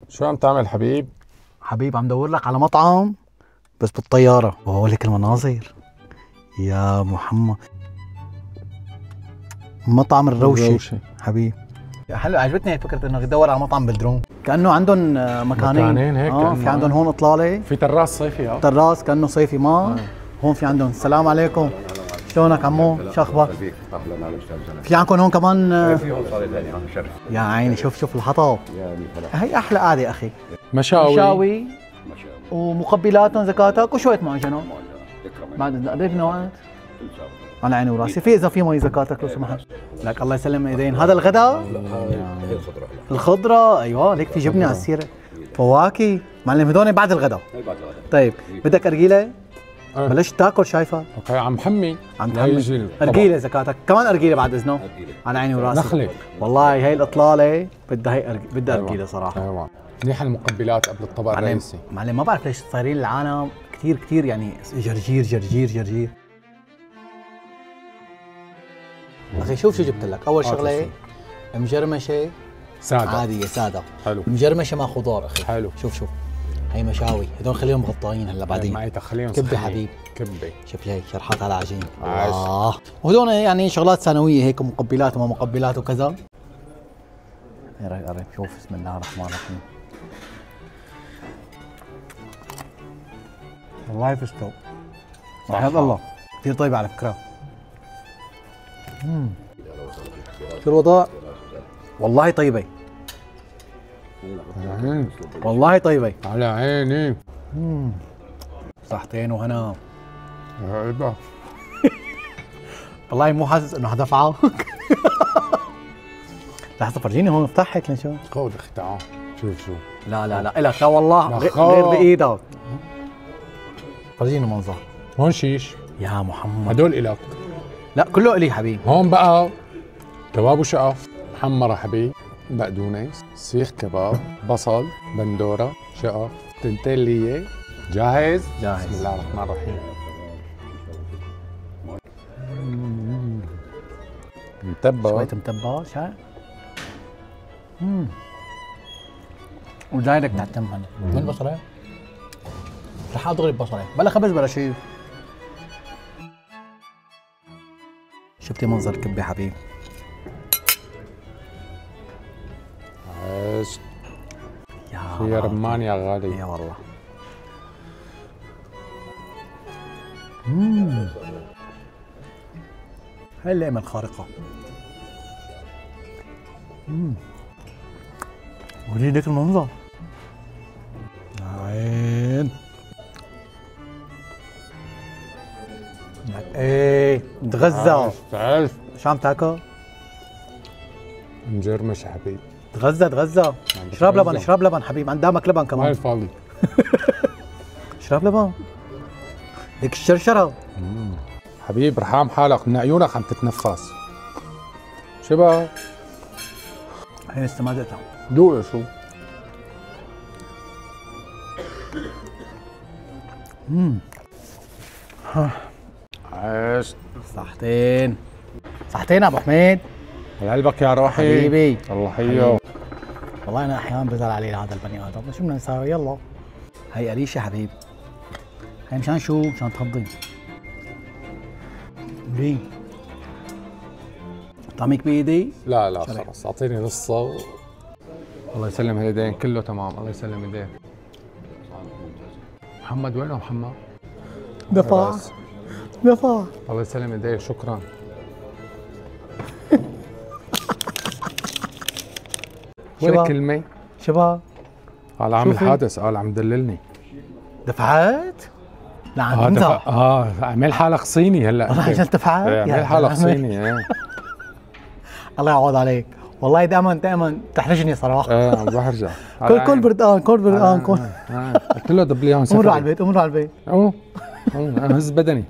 شو عم تعمل حبيب؟ حبيب عم دور لك على مطعم بس بالطيارة وهولك المناظر يا محمد. مطعم الروشة حبيب. حلو، عجبتني فكرة انه تدور على مطعم بالدرون، كأنه عندهم مكانين هيك في عندهم هون اطلالة، في تراس صيفي تراس كأنه صيفي ما هون في عندهم. السلام عليكم، شلونك عمو؟ شو اخبارك؟ في عندكم هون كمان؟ في هون صالة ثانية شرف. يا عيني شوف الحطب، هي احلى قعدة اخي. مشاوي ومقبلاتهم زكاتك وشوية معجنات. بعد قريبنا وقت على عيني وراسي. في اذا في مي زكاتك لو سمحت. لك الله يسلم ايدين. هذا الغداء؟ هي الخضرة. الخضرة ايوه، ليك في جبنة على السيرة، فواكه معلم. هدول بعد الغداء. طيب بدك ارجيلة؟ بلشت تاكل شايفه؟ اوكي عم حمي. عم تحمي ارجيلة زكاتك، كمان ارجيلة بعد اذنه على عيني وراسي. نخلة والله هي الاطلالة بدها بدها ارجيلة صراحة. ايوه منيح المقبلات قبل الطبق الرئيسي. معلم ما بعرف ليش صايرين العالم كثير يعني جرجير جرجير جرجير. اخي شوف جبت لك. اول شغله مجرمشه سادة عاديه ساده. حلو. مجرمشه مع خضار اخي. حلو. شوف هي مشاوي، هدول خليهم مغطاين هلا بعدين. معي تخليهم كبه حبيب، كبه. شوف هي شرحات على عجين. وهدول يعني شغلات ثانويه هيك، مقبلات وما مقبلات وكذا. قرب شوف. بسم الله الرحمن الرحيم. والله فستو وحياة الله كثير طيبة على فكرة. شو الوضع؟ والله طيبة، والله طيبة على عيني. صحتين وهنا. هيدا والله مو حاسس انه حدا فعل. لحظة فرجيني هون، افتح هيك لنشوف. خذ اخي تعال شوف. لا إلك، لا والله غير بايدك. فرجيني المنظر. هون شيش يا محمد، هدول إلك. لا كله إلي حبيبي. هون بقى كباب وشقف محمرة حبيب، بقدونس، سيخ كباب، بصل، بندورة، شقف، تنتين ليه. جاهز؟ جاهز. بسم الله الرحمن الرحيم. متبل شوية متبل شايف؟ وجاي لك تحت هلا. وين البصلة؟ رح اضغط البصلة، بلا خبز بلا شيء. شفتي منظر الكبة حبيبي؟ عاش. يا في رمان يا غالي. يا والله. هاي اللقمة الخارقة. وريني ليك المنظر. عين. ايه تغذى. تعال شو عم تاكل؟ مجرمش يا حبيبي. تغذى. اشرب لبن حبيبي، قدامك لبن هاي كمان. الفاضي. اشرب لبن. ليك الشرشرة. حبيب رحام حالك، من عيونك عم تتنفس. شبه هي استمدتها. دوق شو. عاش. صحتين ابو حميد. قلبك يا روحي حبيبي. الله حيه. والله انا احيانا بزعل عليه هذا البني ادم، شو بدنا نساوي؟ يلا هي قريشه حبيب. هي مشان شو؟ مشان تهضم. ليه؟ طعمك بايدي؟ لا خلص اعطيني نصه الله يسلم الايدين كله تمام. الله يسلم ايديك. محمد وينه محمد؟ دفع. الله يسلم ايديك. شكرا. وين الكلمة؟ شباب قال عامل حادث، قال عم دللني. دفعات؟ لا عم تمزح. اعمل حالك صيني هلا. والله عشان دفعات؟ اعمل حالك صيني. الله يعوض عليك، والله دائما تحرجني صراحة. عم بحرجك. كل بردقان قلت له دبليون. امروا على البيت. هز بدني.